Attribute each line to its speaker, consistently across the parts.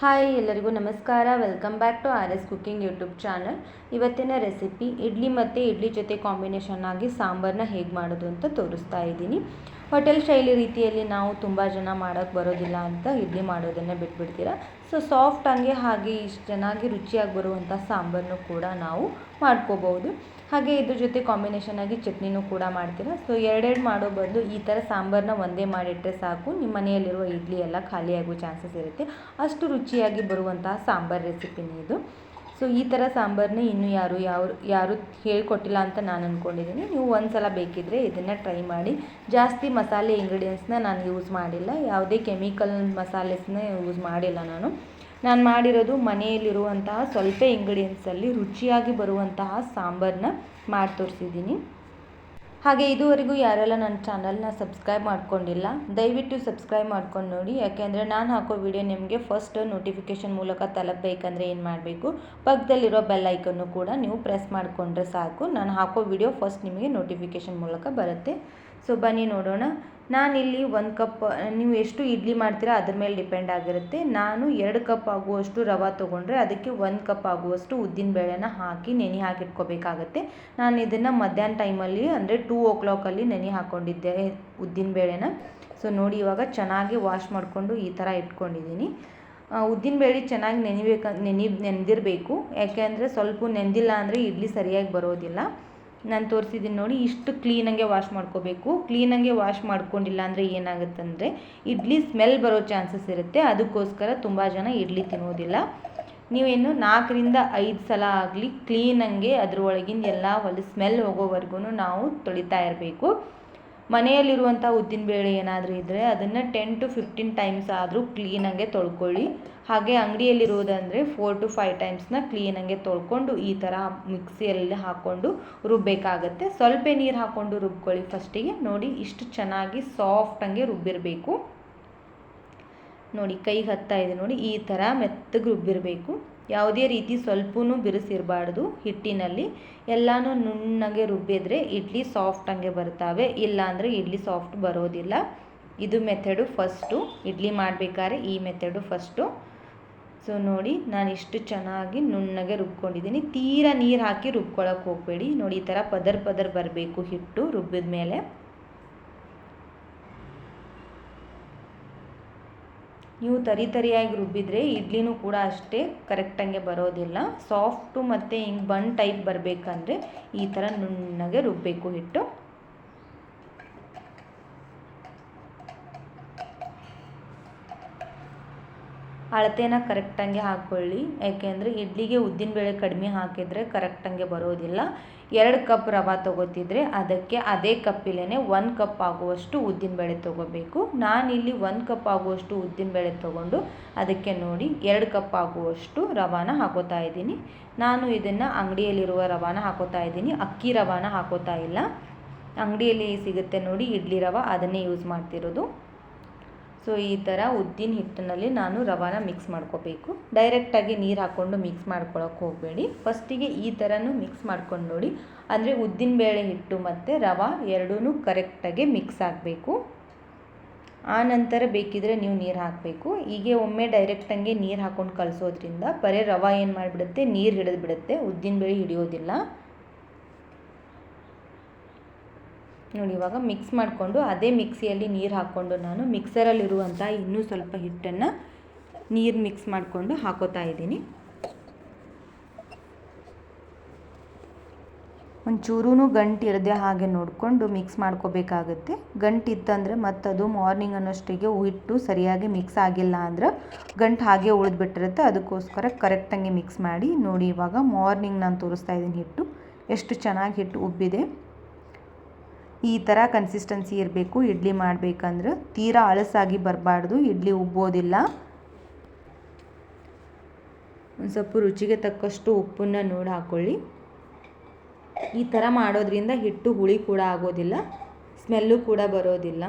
Speaker 1: Hi ಎಲ್ಲರಿಗೂ ನಮಸ್ಕಾರ. Welcome back to R S cooking YouTube channel. ಇವತ್ತಿನ ರೆಸಿಪಿ ಇಡ್ಲಿ ಮತ್ತು ಇಡ್ಲಿ ಜೊತೆ ಕಾಂಬಿನೇಷನ್ ಆಗಿ ಸಾಂಬಾರನ್ನ ಹೇಗೆ ಮಾಡೋದು ಅಂತ ತೋರಿಸ್ತಾ ಇದ್ದೀನಿ. ಹೋಟೆಲ್ ಶೈಲಿ ರೀತಿಯಲ್ಲಿ ನಾವು ತುಂಬ ಜನ ಮಾಡೋಕ್ಕೆ ಬರೋದಿಲ್ಲ ಅಂತ ಇಡ್ಲಿ ಮಾಡೋದನ್ನು ಬಿಟ್ಬಿಡ್ತೀರಾ. ಸೊ ಸಾಫ್ಟಾಗಿ ಹಾಗೆ ಇಷ್ಟು ಚೆನ್ನಾಗಿ ರುಚಿಯಾಗಿ ಬರುವಂಥ ಸಾಂಬಾರನ್ನು ಕೂಡ ನಾವು ಮಾಡ್ಕೋಬೋದು. ಹಾಗೆ ಇದ್ರ ಜೊತೆ ಕಾಂಬಿನೇಷನ್ ಆಗಿ ಚಟ್ನಿನೂ ಕೂಡ ಮಾಡ್ತೀರಾ. ಸೊ ಎರಡೆರಡು ಮಾಡೋ ಬದಲು ಈ ಥರ ಸಾಂಬಾರನ್ನ ಒಂದೇ ಮಾಡಿಟ್ಟರೆ ಸಾಕು, ನಿಮ್ಮ ಮನೆಯಲ್ಲಿರುವ ಇಡ್ಲಿ ಎಲ್ಲ ಖಾಲಿಯಾಗೋ ಚಾನ್ಸಸ್ ಇರುತ್ತೆ. ಅಷ್ಟು ರುಚಿಯಾಗಿ ಬರುವಂತಹ ಸಾಂಬಾರು ರೆಸಿಪಿನೇ ಇದು. ಸೊ ಈ ಥರ ಸಾಂಬಾರನ್ನ ಇನ್ನೂ ಯಾರು ಹೇಳ್ಕೊಟ್ಟಿಲ್ಲ ಅಂತ ನಾನು ಅಂದ್ಕೊಂಡಿದ್ದೀನಿ. ನೀವು ಒಂದು ಸಲ ಬೇಕಿದ್ದರೆ ಇದನ್ನು ಟ್ರೈ ಮಾಡಿ. ಜಾಸ್ತಿ ಮಸಾಲೆ ಇಂಗ್ರೀಡಿಯೆಂಟ್ಸ್ನ ನಾನು ಯೂಸ್ ಮಾಡಿಲ್ಲ, ಯಾವುದೇ ಕೆಮಿಕಲ್ ಮಸಾಲೆಸ್ನ ಯೂಸ್ ಮಾಡಿಲ್ಲ. ನಾನು ಮಾಡಿರೋದು ಮನೆಯಲ್ಲಿರುವಂತಹ ಸ್ವಲ್ಪ ಇಂಗ್ರೀಡಿಯೆಂಟ್ಸಲ್ಲಿ ರುಚಿಯಾಗಿ ಬರುವಂತಹ ಸಾಂಬಾರನ್ನ ಮಾಡಿ ತೋರಿಸಿದ್ದೀನಿ. ಹಾಗೆ ಇದುವರೆಗೂ ಯಾರೆಲ್ಲ ನನ್ನ ಚಾನಲ್ನ ಸಬ್ಸ್ಕ್ರೈಬ್ ಮಾಡ್ಕೊಂಡಿಲ್ಲ, ದಯವಿಟ್ಟು ಸಬ್ಸ್ಕ್ರೈಬ್ ಮಾಡ್ಕೊಂಡು ನೋಡಿ. ಯಾಕೆಂದರೆ ನಾನು ಹಾಕೋ ವಿಡಿಯೋ ನಿಮಗೆ ಫಸ್ಟ್ ನೋಟಿಫಿಕೇಷನ್ ಮೂಲಕ ತಲುಪಬೇಕಂದ್ರೆ ಏನು ಮಾಡಬೇಕು, ಪಕ್ಕದಲ್ಲಿರೋ ಬೆಲ್ ಐಕನ್ನು ಕೂಡ ನೀವು ಪ್ರೆಸ್ ಮಾಡಿಕೊಂಡ್ರೆ ಸಾಕು. ನಾನು ಹಾಕೋ ವಿಡಿಯೋ ಫಸ್ಟ್ ನಿಮಗೆ ನೋಟಿಫಿಕೇಷನ್ ಮೂಲಕ ಬರುತ್ತೆ. ಸೊ ಬನ್ನಿ ನೋಡೋಣ. ನಾನಿಲ್ಲಿ 1 ಕಪ್, ನೀವು ಎಷ್ಟು ಇಡ್ಲಿ ಮಾಡ್ತೀರಾ ಅದ್ರ ಮೇಲೆ ಡಿಪೆಂಡ್ ಆಗಿರುತ್ತೆ. ನಾನು 2 ಕಪ್ ಆಗುವಷ್ಟು ರವೆ ತೊಗೊಂಡ್ರೆ ಅದಕ್ಕೆ 1 ಕಪ್ ಆಗುವಷ್ಟು ಉದ್ದಿನಬೇಳೆನ ಹಾಕಿ ನೆನೆ ಹಾಕಿಟ್ಕೋಬೇಕಾಗತ್ತೆ. ನಾನು ಇದನ್ನು ಮಧ್ಯಾಹ್ನ ಟೈಮಲ್ಲಿ ಅಂದರೆ 2 o'clock ನೆನೆ ಹಾಕ್ಕೊಂಡಿದ್ದೆ ಉದ್ದಿನಬೇಳೆನ. ಸೊ ನೋಡಿ, ಇವಾಗ ಚೆನ್ನಾಗಿ ವಾಶ್ ಮಾಡಿಕೊಂಡು ಈ ಥರ ಇಟ್ಕೊಂಡಿದ್ದೀನಿ. ಉದ್ದಿನಬೇಳೆ ಚೆನ್ನಾಗಿ ನೆನೆದಿರಬೇಕು. ಯಾಕೆಂದರೆ ಸ್ವಲ್ಪ ನೆಂದಿಲ್ಲ ಅಂದರೆ ಇಡ್ಲಿ ಸರಿಯಾಗಿ ಬರೋದಿಲ್ಲ. ನಾನು ತೋರಿಸಿದ್ದೀನಿ ನೋಡಿ, ಇಷ್ಟು ಕ್ಲೀನಾಗೆ ವಾಶ್ ಮಾಡ್ಕೋಬೇಕು. ಕ್ಲೀನಾಗೆ ವಾಶ್ ಮಾಡ್ಕೊಂಡಿಲ್ಲ ಅಂದರೆ ಏನಾಗುತ್ತಂದರೆ ಇಡ್ಲಿ ಸ್ಮೆಲ್ ಬರೋ ಚಾನ್ಸಸ್ ಇರುತ್ತೆ. ಅದಕ್ಕೋಸ್ಕರ ತುಂಬ ಜನ ಇಡ್ಲಿ ತಿನ್ನೋದಿಲ್ಲ. ನೀವೇನು 4 ರಿಂದ 5 ಸಲ ಆಗಲಿ ಕ್ಲೀನಾಗೆ ಅದ್ರೊಳಗಿಂದ ಎಲ್ಲ ಸ್ಮೆಲ್ ಹೋಗೋವರೆಗೂ ನಾವು ತೊಳಿತಾ ಇರಬೇಕು. ಮನೆಯಲ್ಲಿರುವಂಥ ಉದ್ದಿನಬೇಳೆ ಏನಾದರೂ ಇದ್ದರೆ ಅದನ್ನು 10 to 15 ಟೈಮ್ಸ್ ಆದರೂ ಕ್ಲೀನಾಗೆ ತೊಳ್ಕೊಳ್ಳಿ. ಹಾಗೆ ಅಂಗಡಿಯಲ್ಲಿರೋದಂದರೆ 4 to 5 ಟೈಮ್ಸ್ನ ಕ್ಲೀನಾಗೆ ತೊಳ್ಕೊಂಡು ಈ ಥರ ಮಿಕ್ಸಿಯಲ್ಲಿ ಹಾಕ್ಕೊಂಡು ರುಬ್ಬಬೇಕಾಗತ್ತೆ. ಸ್ವಲ್ಪ ನೀರು ಹಾಕ್ಕೊಂಡು ರುಬ್ಕೊಳ್ಳಿ ಫಸ್ಟಿಗೆ. ನೋಡಿ, ಇಷ್ಟು ಚೆನ್ನಾಗಿ ಸಾಫ್ಟಾಗಿ ರುಬ್ಬಿರಬೇಕು. ನೋಡಿ, ಕೈಗೆ ಹತ್ತಾ ಇದೆ ನೋಡಿ, ಈ ಥರ ಮೆತ್ತಗೆ ರುಬ್ಬಿರಬೇಕು. ಯಾವುದೇ ರೀತಿ ಸ್ವಲ್ಪನೂ ಬಿರುಸಿರಬಾರ್ದು ಹಿಟ್ಟಿನಲ್ಲಿ. ಎಲ್ಲನೂ ನುಣ್ಣಗೆ ರುಬ್ಬಿದ್ರೆ ಇಡ್ಲಿ ಸಾಫ್ಟಾಗೆ ಬರ್ತವೆ, ಇಲ್ಲಾಂದರೆ ಇಡ್ಲಿ ಸಾಫ್ಟ್ ಬರೋದಿಲ್ಲ. ಇದು ಮೆಥಡು ಫಸ್ಟು. ಇಡ್ಲಿ ಮಾಡಬೇಕಾದ್ರೆ ಈ ಮೆಥಡು ಫಸ್ಟು. ಸೊ ನೋಡಿ, ನಾನು ಇಷ್ಟು ಚೆನ್ನಾಗಿ ನುಣ್ಣಗೆ ರುಬ್ಕೊಂಡಿದ್ದೀನಿ. ತೀರಾ ನೀರು ಹಾಕಿ ರುಬ್ಕೊಳ್ಳೋಕೆ ಹೋಗಬೇಡಿ. ನೋಡಿ, ಈ ಥರ ಪದರ ಬರಬೇಕು ಹಿಟ್ಟು ರುಬ್ಬಿದ ಮೇಲೆ. ನೀವು ತರಿಯಾಗಿ ರುಬ್ಬಿದರೆ ಇಡ್ಲಿನೂ ಕೂಡ ಅಷ್ಟೇ ಕರೆಕ್ಟಾಗೆ ಬರೋದಿಲ್ಲ. ಸಾಫ್ಟು ಮತ್ತು ಹಿಂಗೆ ಬನ್ ಟೈಪ್ ಬರಬೇಕಂದ್ರೆ ಈ ಥರ ನುಣ್ಣಗೆ ರುಬ್ಬಬೇಕು ಹಿಟ್ಟು. ಅಳತೆನ ಕರೆಕ್ಟಾಗಿ ಹಾಕ್ಕೊಳ್ಳಿ. ಯಾಕೆಂದರೆ ಇಡ್ಲಿಗೆ ಉದ್ದಿನಬೇಳೆ ಕಡಿಮೆ ಹಾಕಿದರೆ ಕರೆಕ್ಟಾಗೆ ಬರೋದಿಲ್ಲ. 2 ಕಪ್ ರವೆ ತೊಗೋತಿದ್ರೆ ಅದಕ್ಕೆ ಅದೇ ಕಪ್ಪಿಲೇ 1 ಕಪ್ ಆಗುವಷ್ಟು ಉದ್ದಿನಬೇಳೆ ತೊಗೋಬೇಕು. ನಾನಿಲ್ಲಿ 1 ಕಪ್ ಆಗುವಷ್ಟು ಉದ್ದಿನಬೇಳೆ ತೊಗೊಂಡು ಅದಕ್ಕೆ ನೋಡಿ 2 ಕಪ್ ಆಗುವಷ್ಟು ರವಾನ ಹಾಕೋತಾ ಇದ್ದೀನಿ. ನಾನು ಇದನ್ನು ಅಂಗಡಿಯಲ್ಲಿರುವ ರವಾನ ಹಾಕೋತಾ ಇದ್ದೀನಿ, ಅಕ್ಕಿ ರವಾನ ಹಾಕೋತಾ ಇಲ್ಲ. ಅಂಗಡಿಯಲ್ಲಿ ಸಿಗುತ್ತೆ ನೋಡಿ ಇಡ್ಲಿ ರವೆ, ಅದನ್ನೇ ಯೂಸ್ ಮಾಡ್ತಿರೋದು. ಸೊ ಈ ಥರ ಉದ್ದಿನ ಹಿಟ್ಟಿನಲ್ಲಿ ನಾನು ರವಾನ ಮಿಕ್ಸ್ ಮಾಡ್ಕೋಬೇಕು. ಡೈರೆಕ್ಟಾಗಿ ನೀರು ಹಾಕ್ಕೊಂಡು ಮಿಕ್ಸ್ ಮಾಡ್ಕೊಳ್ಳೋಕೆ ಹೋಗಬೇಡಿ. ಫಸ್ಟಿಗೆ ಈ ಥರನೂ ಮಿಕ್ಸ್ ಮಾಡ್ಕೊಂಡು ನೋಡಿ, ಅಂದರೆ ಉದ್ದಿನಬೇಳೆ ಹಿಟ್ಟು ಮತ್ತು ರವೆ ಎರಡೂ ಕರೆಕ್ಟಾಗಿ ಮಿಕ್ಸ್ ಆಗಬೇಕು. ಆ ನಂತರ ಬೇಕಿದ್ರೆ ನೀವು ನೀರು ಹಾಕಬೇಕು. ಹೀಗೆ ಒಮ್ಮೆ ಡೈರೆಕ್ಟಾಗಿ ನೀರು ಹಾಕ್ಕೊಂಡು ಕಲಿಸೋದ್ರಿಂದ ಬರೀ ರವೆ ಏನು ಮಾಡಿಬಿಡುತ್ತೆ, ನೀರು ಹಿಡಿದ್ಬಿಡುತ್ತೆ, ಉದ್ದಿನಬೇಳೆ ಹಿಡಿಯೋದಿಲ್ಲ. ನೋಡಿ, ಇವಾಗ ಮಿಕ್ಸ್ ಮಾಡಿಕೊಂಡು ಅದೇ ಮಿಕ್ಸಿಯಲ್ಲಿ ನೀರು ಹಾಕ್ಕೊಂಡು ನಾನು ಮಿಕ್ಸರಲ್ಲಿರುವಂಥ ಇನ್ನೂ ಸ್ವಲ್ಪ ಹಿಟ್ಟನ್ನು ನೀರು ಮಿಕ್ಸ್ ಮಾಡಿಕೊಂಡು ಹಾಕೋತಾ ಇದ್ದೀನಿ. ಒಂಚೂರೂ ಗಂಟು ಇರದೆ ಹಾಗೆ ನೋಡಿಕೊಂಡು ಮಿಕ್ಸ್ ಮಾಡ್ಕೋಬೇಕಾಗುತ್ತೆ. ಗಂಟಿತ್ತಂದರೆ ಮತ್ತದು ಮಾರ್ನಿಂಗ್ ಅನ್ನೋಷ್ಟಿಗೆ ಹಿಟ್ಟು ಸರಿಯಾಗಿ ಮಿಕ್ಸ್ ಆಗಿಲ್ಲ ಅಂದ್ರೆ ಗಂಟು ಹಾಗೆ ಉಳಿದ್ಬಿಟ್ಟಿರುತ್ತೆ. ಅದಕ್ಕೋಸ್ಕರ ಕರೆಕ್ಟಾಗಿ ಮಿಕ್ಸ್ ಮಾಡಿ. ನೋಡಿ, ಇವಾಗ ಮಾರ್ನಿಂಗ್ ನಾನು ತೋರಿಸ್ತಾ ಇದ್ದೀನಿ ಹಿಟ್ಟು ಎಷ್ಟು ಚೆನ್ನಾಗಿ ಹಿಟ್ಟು ಉಬ್ಬಿದೆ. ಈ ಥರ ಕನ್ಸಿಸ್ಟೆನ್ಸಿ ಇರಬೇಕು ಇಡ್ಲಿ ಮಾಡಬೇಕಂದ್ರೆ. ತೀರಾ ಅಳಸಾಗಿ ಬರಬಾರ್ದು, ಇಡ್ಲಿ ಉಬ್ಬೋದಿಲ್ಲ. ಒಂದು ಸ್ವಲ್ಪ ರುಚಿಗೆ ತಕ್ಕಷ್ಟು ಉಪ್ಪನ್ನು ನೋಡಿ ಹಾಕ್ಕೊಳ್ಳಿ. ಈ ಥರ ಮಾಡೋದ್ರಿಂದ ಹಿಟ್ಟು ಹುಳಿ ಕೂಡ ಆಗೋದಿಲ್ಲ, ಸ್ಮೆಲ್ಲು ಕೂಡ ಬರೋದಿಲ್ಲ.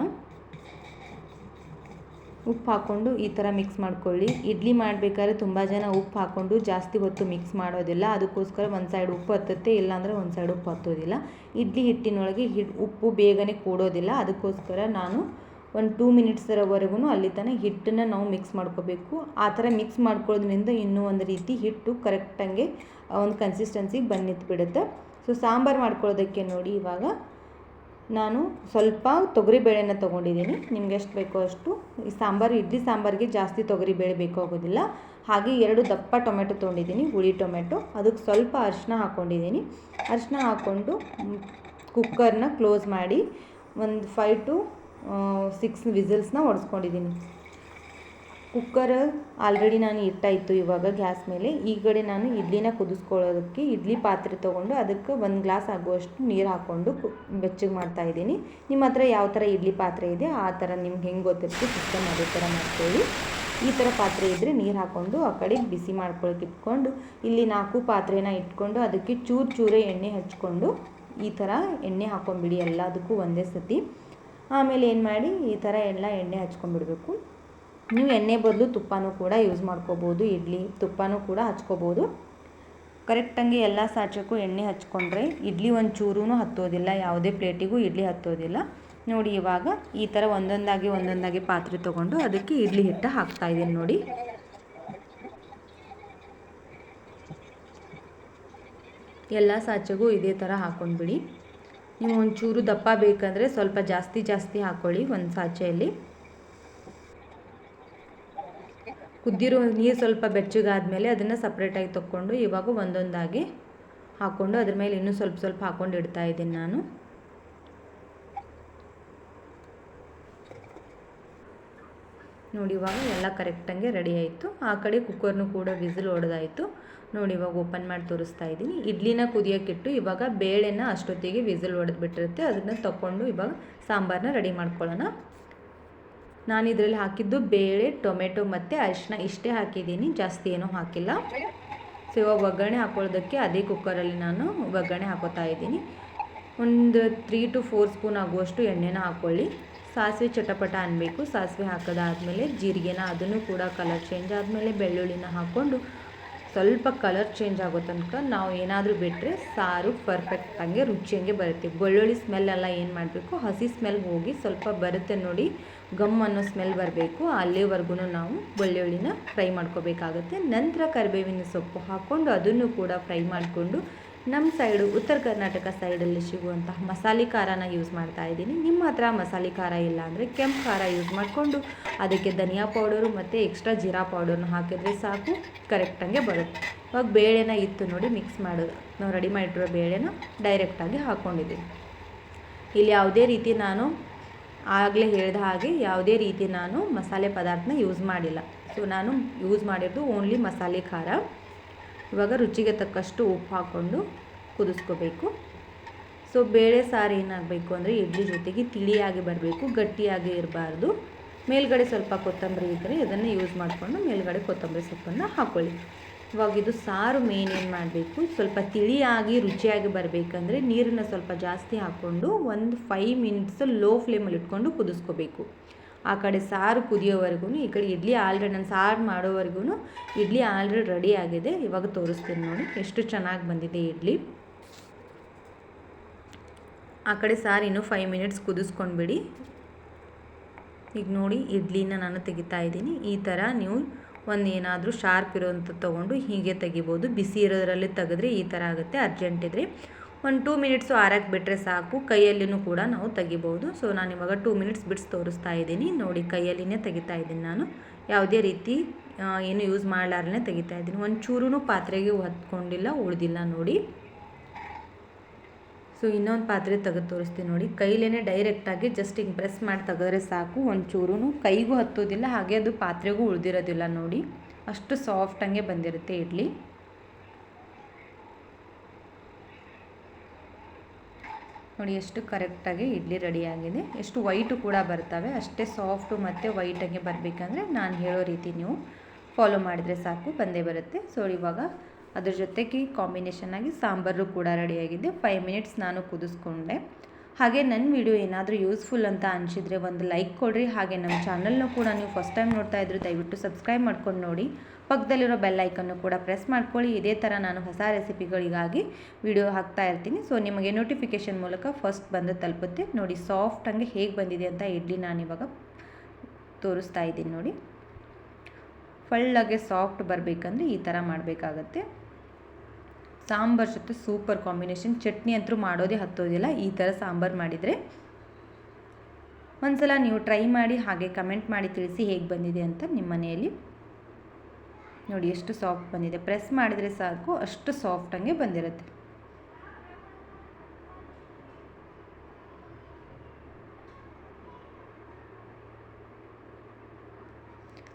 Speaker 1: ಉಪ್ಪು ಹಾಕ್ಕೊಂಡು ಈ ಥರ ಮಿಕ್ಸ್ ಮಾಡ್ಕೊಳ್ಳಿ. ಇಡ್ಲಿ ಮಾಡಬೇಕಾದ್ರೆ ತುಂಬ ಜನ ಉಪ್ಪು ಹಾಕ್ಕೊಂಡು ಜಾಸ್ತಿ ಹೊತ್ತು ಮಿಕ್ಸ್ ಮಾಡೋದಿಲ್ಲ. ಅದಕ್ಕೋಸ್ಕರ ಒಂದು ಸೈಡ್ ಉಪ್ಪು ಹತ್ತುತ್ತೆ, ಇಲ್ಲಾಂದರೆ ಒಂದು ಸೈಡ್ ಉಪ್ಪು ಹತ್ತೋದಿಲ್ಲ. ಇಡ್ಲಿ ಹಿಟ್ಟಿನೊಳಗೆ ಉಪ್ಪು ಬೇಗನೆ ಕೂಡೋದಿಲ್ಲ. ಅದಕ್ಕೋಸ್ಕರ ನಾನು ಒಂದು 2 ಮಿನಿಟ್ಸ್ವರೆಗೂ ಅಲ್ಲಿ ತನಕ ಹಿಟ್ಟನ್ನು ನಾವು ಮಿಕ್ಸ್ ಮಾಡ್ಕೋಬೇಕು. ಆ ಥರ ಮಿಕ್ಸ್ ಮಾಡ್ಕೊಳ್ಳೋದ್ರಿಂದ ಇನ್ನೂ ಒಂದು ರೀತಿ ಹಿಟ್ಟು ಕರೆಕ್ಟಂಗೆ ಒಂದು ಕನ್ಸಿಸ್ಟೆನ್ಸಿಗೆ ಬಂದು ನಿಂತ್ಬಿಡುತ್ತೆ. ಸೊ ಸಾಂಬಾರು ಮಾಡ್ಕೊಳ್ಳೋದಕ್ಕೆ ನೋಡಿ ಇವಾಗ ನಾನು ಸ್ವಲ್ಪ ತೊಗರಿಬೇಳೆನ ತೊಗೊಂಡಿದ್ದೀನಿ. ನಿಮ್ಗೆ ಎಷ್ಟು ಬೇಕೋ ಅಷ್ಟು. ಈ ಸಾಂಬಾರು ಇಡ್ಲಿ ಸಾಂಬಾರಿಗೆ ಜಾಸ್ತಿ ತೊಗರಿಬೇಳೆ ಬೇಕಾಗೋದಿಲ್ಲ. ಹಾಗೆ 2 ದಪ್ಪ ಟೊಮೆಟೊ ತೊಗೊಂಡಿದ್ದೀನಿ, ಹುಳಿ ಟೊಮೆಟೊ. ಅದಕ್ಕೆ ಸ್ವಲ್ಪ ಅರಿಶಿನ ಹಾಕ್ಕೊಂಡಿದ್ದೀನಿ. ಅರಿಶಿನ ಹಾಕ್ಕೊಂಡು ಕುಕ್ಕರ್ನ ಕ್ಲೋಸ್ ಮಾಡಿ ಒಂದು 5 to 6 ವಿಸಿಲ್ಸ್ನ ಹೊಡೆಸ್ಕೊಂಡಿದ್ದೀನಿ. ಕುಕ್ಕರ್ ಆಲ್ರೆಡಿ ನಾನು ಇಟ್ಟಾಯಿತು ಇವಾಗ ಗ್ಯಾಸ್ ಮೇಲೆ. ಈ ಕಡೆ ನಾನು ಇಡ್ಲಿನ ಕುದಿಸ್ಕೊಳ್ಳೋದಕ್ಕೆ ಇಡ್ಲಿ ಪಾತ್ರೆ ತೊಗೊಂಡು ಅದಕ್ಕೆ 1 ಗ್ಲಾಸ್ ಆಗುವಷ್ಟು ನೀರು ಹಾಕ್ಕೊಂಡು ಬೆಚ್ಚಗೆ ಮಾಡ್ತಾಯಿದ್ದೀನಿ. ನಿಮ್ಮ ಹತ್ರ ಯಾವ ಥರ ಇಡ್ಲಿ ಪಾತ್ರೆ ಇದೆ ಆ ಥರ ನಿಮ್ಗೆ ಹೆಂಗೆ ಗೊತ್ತಿರುತ್ತೆ ಸಿಸ್ಟಮ್ ಅದೇ ಥರ ಮಾಡ್ಕೊಳ್ಳಿ. ಈ ಥರ ಪಾತ್ರೆ ಇದ್ದರೆ ನೀರು ಹಾಕ್ಕೊಂಡು ಆ ಕಡೆ ಬಿಸಿ ಮಾಡ್ಕೊಳ್ಳೋಕೆ ಇಟ್ಕೊಂಡು ಇಲ್ಲಿ 4 ಪಾತ್ರೆನ ಇಟ್ಕೊಂಡು ಅದಕ್ಕೆ ಚೂರೇ ಎಣ್ಣೆ ಹಚ್ಕೊಂಡು ಈ ಥರ ಎಣ್ಣೆ ಹಾಕ್ಕೊಂಬಿಡಿ ಎಲ್ಲದಕ್ಕೂ ಒಂದೇ ಸತಿ. ಆಮೇಲೆ ಏನು ಮಾಡಿ ಈ ಥರ ಎಲ್ಲ ಎಣ್ಣೆ ಹಚ್ಕೊಂಡ್ಬಿಡ್ಬೇಕು. ನೀವು ಎಣ್ಣೆ ಬದಲು ತುಪ್ಪನೂ ಕೂಡ ಯೂಸ್ ಮಾಡ್ಕೋಬೋದು. ಇಡ್ಲಿ ತುಪ್ಪನೂ ಕೂಡ ಹಚ್ಕೋಬೋದು. ಕರೆಕ್ಟಂಗೆ ಎಲ್ಲ ಸಾಚಕ್ಕೂ ಎಣ್ಣೆ ಹಚ್ಕೊಂಡ್ರೆ ಇಡ್ಲಿ ಒಂದು ಚೂರೂ ಹತ್ತೋದಿಲ್ಲ, ಯಾವುದೇ ಪ್ಲೇಟಿಗೂ ಇಡ್ಲಿ ಹತ್ತೋದಿಲ್ಲ. ನೋಡಿ ಇವಾಗ ಈ ಥರ ಒಂದೊಂದಾಗಿ ಪಾತ್ರೆ ತೊಗೊಂಡು ಅದಕ್ಕೆ ಇಡ್ಲಿ ಹಿಟ್ಟು ಹಾಕ್ತಾಯಿದ್ದೀನಿ ನೋಡಿ. ಎಲ್ಲ ಸಾಚೆಗೂ ಇದೇ ಥರ ಹಾಕ್ಕೊಂಡ್ಬಿಡಿ. ನೀವು ಒಂಚೂರು ದಪ್ಪ ಬೇಕಂದರೆ ಸ್ವಲ್ಪ ಜಾಸ್ತಿ ಹಾಕ್ಕೊಳ್ಳಿ ಒಂದು ಸಾಚೆಯಲ್ಲಿ. ಕುದ್ದಿರೋ ನೀರು ಸ್ವಲ್ಪ ಬೆಚ್ಚಗಾದ್ಮೇಲೆ ಅದನ್ನು ಸಪ್ರೇಟಾಗಿ ತೊಗೊಂಡು ಇವಾಗ ಒಂದೊಂದಾಗಿ ಹಾಕ್ಕೊಂಡು ಅದ್ರ ಮೇಲೆ ಇನ್ನೂ ಸ್ವಲ್ಪ ಹಾಕ್ಕೊಂಡು ಇಡ್ತಾ ಇದ್ದೀನಿ ನಾನು. ನೋಡಿ ಇವಾಗ ಎಲ್ಲ ಕರೆಕ್ಟಂಗೆ ರೆಡಿ ಆಯಿತು. ಆ ಕಡೆ ಕುಕ್ಕರ್ನು ಕೂಡ ವಿಸಿಲ್ ಹೊಡೆದಾಯಿತು. ನೋಡಿ ಇವಾಗ ಓಪನ್ ಮಾಡಿ ತೋರಿಸ್ತಾ ಇದ್ದೀನಿ. ಇಡ್ಲಿನ ಕುದಿಯೋಕ್ಕಿಟ್ಟು ಇವಾಗ ಬೇಳೆನ ಅಷ್ಟೊತ್ತಿಗೆ ವಿಸಿಲ್ ಹೊಡೆದ್ಬಿಟ್ಟಿರುತ್ತೆ. ಅದನ್ನು ತೊಗೊಂಡು ಇವಾಗ ಸಾಂಬಾರನ್ನ ರೆಡಿ ಮಾಡ್ಕೊಳ್ಳೋಣ. ನಾನು ಇದರಲ್ಲಿ ಹಾಕಿದ್ದು ಬೇಳೆ, ಟೊಮೆಟೊ ಮತ್ತು ಅರಿಶಿನ ಇಷ್ಟೇ ಹಾಕಿದ್ದೀನಿ, ಜಾಸ್ತಿ ಏನೂ ಹಾಕಿಲ್ಲ. ಸೊ ಇವಾಗ ಒಗ್ಗರಣೆ ಹಾಕೊಳ್ಳೋದಕ್ಕೆ ಅದೇ ಕುಕ್ಕರಲ್ಲಿ ನಾನು ಒಗ್ಗರಣೆ ಹಾಕೋತಾ ಇದ್ದೀನಿ. ಒಂದು 3 to 4 ಸ್ಪೂನ್ ಆಗುವಷ್ಟು ಎಣ್ಣೆನ ಹಾಕ್ಕೊಳ್ಳಿ. ಸಾಸಿವೆ ಚಟಪಟ ಅನ್ನಬೇಕು. ಸಾಸಿವೆ ಹಾಕೋದಾದಮೇಲೆ ಜೀರಿಗೆನ ಅದನ್ನು ಕೂಡ ಕಲರ್ ಚೇಂಜ್ ಆದಮೇಲೆ ಬೆಳ್ಳುಳ್ಳಿನ ಹಾಕ್ಕೊಂಡು ಸ್ವಲ್ಪ ಕಲರ್ ಚೇಂಜ್ ಆಗೋ ತನಕ ನಾವು ಏನಾದರೂ ಬಿಟ್ಟರೆ ಸಾರು ಪರ್ಫೆಕ್ಟಾಗಿ ರುಚಿಯಂಗೆ ಬರುತ್ತೆ. ಬೆಳ್ಳುಳ್ಳಿ ಸ್ಮೆಲ್ಲೆಲ್ಲ ಏನು ಮಾಡಬೇಕು, ಹಸಿ ಸ್ಮೆಲ್ ಹೋಗಿ ಸ್ವಲ್ಪ ಬರುತ್ತೆ ನೋಡಿ, ಗಮ್ ಅನ್ನೋ ಸ್ಮೆಲ್ ಬರಬೇಕು. ಅಲ್ಲಿವರೆಗೂ ನಾವು ಬೆಳ್ಳುಳ್ಳಿನ ಫ್ರೈ ಮಾಡ್ಕೋಬೇಕಾಗುತ್ತೆ. ನಂತರ ಕರಿಬೇವಿನ ಸೊಪ್ಪು ಹಾಕ್ಕೊಂಡು ಅದನ್ನು ಕೂಡ ಫ್ರೈ ಮಾಡಿಕೊಂಡು ನಮ್ಮ ಸೈಡು ಉತ್ತರ ಕರ್ನಾಟಕ ಸೈಡಲ್ಲಿ ಸಿಗುವಂತಹ ಮಸಾಲೆ ಖಾರನ ಯೂಸ್ ಮಾಡ್ತಾ ಇದ್ದೀನಿ. ನಿಮ್ಮ ಹತ್ರ ಮಸಾಲೆ ಖಾರ ಇಲ್ಲ ಅಂದರೆ ಕೆಂಪು ಖಾರ ಯೂಸ್ ಮಾಡಿಕೊಂಡು ಅದಕ್ಕೆ ಧನಿಯಾ ಪೌಡರು ಮತ್ತು ಎಕ್ಸ್ಟ್ರಾ ಜೀರಾ ಪೌಡರ್ನ ಹಾಕಿದರೆ ಸಾಕು, ಕರೆಕ್ಟಂಗೆ ಬರುತ್ತೆ. ಇವಾಗ ಬೇಳೆನ ಇತ್ತು ನೋಡಿ ಮಿಕ್ಸ್ ಮಾಡೋದು, ನಾವು ರೆಡಿ ಮಾಡಿರೋ ಬೇಳೆನ ಡೈರೆಕ್ಟಾಗಿ ಹಾಕ್ಕೊಂಡಿದ್ದೀನಿ. ಇಲ್ಲಿ ಯಾವುದೇ ರೀತಿ ನಾನು ಆಗಲೇ ಹೇಳಿದ ಹಾಗೆ ಯಾವುದೇ ರೀತಿ ನಾನು ಮಸಾಲೆ ಪದಾರ್ಥನ ಯೂಸ್ ಮಾಡಿಲ್ಲ. ಸೊ ನಾನು ಯೂಸ್ ಮಾಡಿರೋದು ಓನ್ಲಿ ಮಸಾಲೆ ಖಾರ. ಇವಾಗ ರುಚಿಗೆ ತಕ್ಕಷ್ಟು ಉಪ್ಪು ಹಾಕ್ಕೊಂಡು ಕುದಿಸ್ಕೋಬೇಕು. ಸೊ ಬೇಳೆ ಸಾರು ಏನಾಗಬೇಕು ಅಂದರೆ ಇಡ್ಲಿ ಜೊತೆಗೆ ತಿಳಿಯಾಗಿ ಬರಬೇಕು, ಗಟ್ಟಿಯಾಗಿ ಇರಬಾರ್ದು. ಮೇಲ್ಗಡೆ ಸ್ವಲ್ಪ ಕೊತ್ತಂಬರಿ ಇದ್ದರೆ ಇದನ್ನು ಯೂಸ್ ಮಾಡಿಕೊಂಡು ಮೇಲ್ಗಡೆ ಕೊತ್ತಂಬರಿ ಸೊಪ್ಪನ್ನು ಹಾಕ್ಕೊಳ್ಳಿ. ಇವಾಗ ಇದು ಸಾರು ಮೇನ್ ಏನು ಮಾಡಬೇಕು, ಸ್ವಲ್ಪ ತಿಳಿಯಾಗಿ ರುಚಿಯಾಗಿ ಬರಬೇಕಂದ್ರೆ ನೀರನ್ನು ಸ್ವಲ್ಪ ಜಾಸ್ತಿ ಹಾಕ್ಕೊಂಡು ಒಂದು 5 ಮಿನಿಟ್ಸ್ ಲೋ ಫ್ಲೇಮಲ್ಲಿ ಇಟ್ಕೊಂಡು ಕುದಿಸ್ಕೋಬೇಕು. ಆ ಕಡೆ ಸಾರು ಕುದಿಯೋವರೆಗೂ ಈ ಕಡೆ ಇಡ್ಲಿ ಆಲ್ರೆಡಿ ನಾನು ಸಾರು ಮಾಡೋವರೆಗೂ ಇಡ್ಲಿ ಆಲ್ರೆಡಿ ರೆಡಿ ಆಗಿದೆ. ಇವಾಗ ತೋರಿಸ್ತೀನಿ ನೋಡಿ ಎಷ್ಟು ಚೆನ್ನಾಗಿ ಬಂದಿದೆ ಇಡ್ಲಿ. ಆ ಕಡೆ ಸಾರು ಇನ್ನೂ 5 ಮಿನಿಟ್ಸ್ ಕುದಿಸ್ಕೊಂಡ್ಬಿಡಿ. ಈಗ ನೋಡಿ ಇಡ್ಲಿನ ನಾನು ತೆಗಿತಾ ಇದ್ದೀನಿ. ಈ ಥರ ನೀವು ಒಂದು ಏನಾದರೂ ಶಾರ್ಪ್ ಇರೋವಂಥ ತೊಗೊಂಡು ಹೀಗೆ ತೆಗಿಬೋದು. ಬಿಸಿ ಇರೋದ್ರಲ್ಲಿ ತೆಗೆದ್ರೆ ಈ ಥರ ಆಗುತ್ತೆ. ಅರ್ಜೆಂಟ್ ಇದ್ದರೆ ಒಂದು 2 ಮಿನಿಟ್ಸು ಆರಕ್ಕೆ ಬಿಟ್ಟರೆ ಸಾಕು. ಕೈಯಲ್ಲಿನೂ ಕೂಡ ನಾವು ತೆಗಿಬೋದು. ಸೊ ನಾನು ಇವಾಗ 2 ಮಿನಿಟ್ಸ್ ಬಿಡಿಸಿ ತೋರಿಸ್ತಾ ಇದ್ದೀನಿ ನೋಡಿ. ಕೈಯಲ್ಲಿನೇ ತೆಗಿತಾ ಇದ್ದೀನಿ ನಾನು, ಯಾವುದೇ ರೀತಿ ಏನು ಯೂಸ್ ಮಾಡಲಾರೇ ತೆಗಿತಾ ಇದ್ದೀನಿ. ಒಂದು ಚೂರೂ ಪಾತ್ರೆಗೆ ಹೊತ್ಕೊಂಡಿಲ್ಲ, ಉಳಿದಿಲ್ಲ ನೋಡಿ. ಸೊ ಇನ್ನೊಂದು ಪಾತ್ರೆ ತೆಗೆದು ತೋರಿಸ್ತೀನಿ ನೋಡಿ. ಕೈಲೇ ಡೈರೆಕ್ಟಾಗಿ ಜಸ್ಟ್ ಹಿಂಗೆ ಪ್ರೆಸ್ ಮಾಡಿ ತೆಗೆದ್ರೆ ಸಾಕು, ಒಂದು ಚೂರೂ ಕೈಗೂ ಹತ್ತೋದಿಲ್ಲ, ಹಾಗೆ ಅದು ಪಾತ್ರೆಗೂ ಉಳಿದಿರೋದಿಲ್ಲ ನೋಡಿ. ಅಷ್ಟು ಸಾಫ್ಟಂಗೆ ಬಂದಿರುತ್ತೆ ಇಡ್ಲಿ. ನೋಡಿ ಎಷ್ಟು ಕರೆಕ್ಟಾಗಿ ಇಡ್ಲಿ ರೆಡಿಯಾಗಿದೆ. ಎಷ್ಟು ವೈಟು ಕೂಡ ಬರ್ತವೆ, ಅಷ್ಟೇ ಸಾಫ್ಟು ಮತ್ತು ವೈಟಾಗಿ ಬರಬೇಕಂದ್ರೆ ನಾನು ಹೇಳೋ ರೀತಿ ನೀವು ಫಾಲೋ ಮಾಡಿದರೆ ಸಾಕು, ಬಂದೇ ಬರುತ್ತೆ. ಸೊ ಇವಾಗ ಅದ್ರ ಜೊತೆಗೆ ಕಾಂಬಿನೇಷನ್ ಆಗಿ ಸಾಂಬಾರು ಕೂಡ ರೆಡಿಯಾಗಿದೆ. 5 ಮಿನಿಟ್ಸ್ ನಾನು ಕುದಿಸ್ಕೊಂಡೆ. ಹಾಗೆ ನನ್ನ ವಿಡಿಯೋ ಏನಾದರೂ ಯೂಸ್ಫುಲ್ ಅಂತ ಅನಿಸಿದರೆ ಒಂದು ಲೈಕ್ ಕೊಡಿರಿ. ಹಾಗೆ ನಮ್ಮ ಚಾನಲ್ನ ಕೂಡ ನೀವು ಫಸ್ಟ್ ಟೈಮ್ ನೋಡ್ತಾ ಇದ್ದರೆ ದಯವಿಟ್ಟು ಸಬ್ಸ್ಕ್ರೈಬ್ ಮಾಡ್ಕೊಂಡು ನೋಡಿ. ಪಕ್ಕದಲ್ಲಿರೋ ಬೆಲ್ ಐಕನ್ನು ಕೂಡ ಪ್ರೆಸ್ ಮಾಡ್ಕೊಳ್ಳಿ. ಇದೇ ಥರ ನಾನು ಹೊಸ ರೆಸಿಪಿಗಳಿಗಾಗಿ ವಿಡಿಯೋ ಹಾಕ್ತಾ ಇರ್ತೀನಿ. ಸೊ ನಿಮಗೆ ನೋಟಿಫಿಕೇಷನ್ ಮೂಲಕ ಫಸ್ಟ್ ಬಂದು ತಲುಪುತ್ತೆ ನೋಡಿ. ಸಾಫ್ಟಂಗೆ ಹೇಗೆ ಬಂದಿದೆ ಅಂತ ಇಡ್ಲಿ ನಾನಿವಾಗ ತೋರಿಸ್ತಾ ಇದ್ದೀನಿ ನೋಡಿ. ಫಳ್ಳಗೆ ಸಾಫ್ಟ್ ಬರಬೇಕಂದ್ರೆ ಈ ಥರ ಮಾಡಬೇಕಾಗತ್ತೆ. ಸಾಂಬಾರು ಜೊತೆ ಸೂಪರ್ ಕಾಂಬಿನೇಷನ್. ಚಟ್ನಿ ಅಂತೂ ಮಾಡೋದೇ ಹತ್ತೋದಿಲ್ಲ ಈ ಥರ ಸಾಂಬಾರು ಮಾಡಿದರೆ. ಒಂದ್ಸಲ ನೀವು ಟ್ರೈ ಮಾಡಿ ಹಾಗೆ ಕಮೆಂಟ್ ಮಾಡಿ ತಿಳಿಸಿ ಹೇಗೆ ಬಂದಿದೆ ಅಂತ ನಿಮ್ಮ ಮನೆಯಲ್ಲಿ. ನೋಡಿ ಎಷ್ಟು ಸಾಫ್ಟ್ ಬಂದಿದೆ, ಪ್ರೆಸ್ ಮಾಡಿದರೆ ಸಾಕು ಅಷ್ಟು ಸಾಫ್ಟಂಗೆ ಬಂದಿರುತ್ತೆ.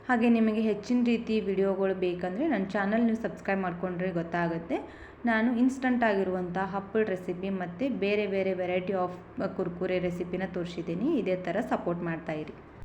Speaker 1: ಹಾಗೆ ನಿಮಗೆ ಹೆಚ್ಚಿನ ರೀತಿ ವಿಡಿಯೋಗಳು ಬೇಕಂದರೆ ನನ್ನ ಚಾನಲ್ ನೀವು ಸಬ್ಸ್ಕ್ರೈಬ್ ಮಾಡಿಕೊಂಡ್ರೆ ಗೊತ್ತಾಗುತ್ತೆ. ನಾನು ಇನ್ಸ್ಟಂಟ್ ಆಗಿರುವಂಥ ಹಪ್ಪಳ ರೆಸಿಪಿ ಮತ್ತು ಬೇರೆ ಬೇರೆ ವೆರೈಟಿ ಆಫ್ ಕುರ್ಕುರೆ ರೆಸಿಪಿನ ತೋರಿಸಿದ್ದೀನಿ. ಇದೇ ಥರ ಸಪೋರ್ಟ್ ಮಾಡ್ತಾಯಿರಿ.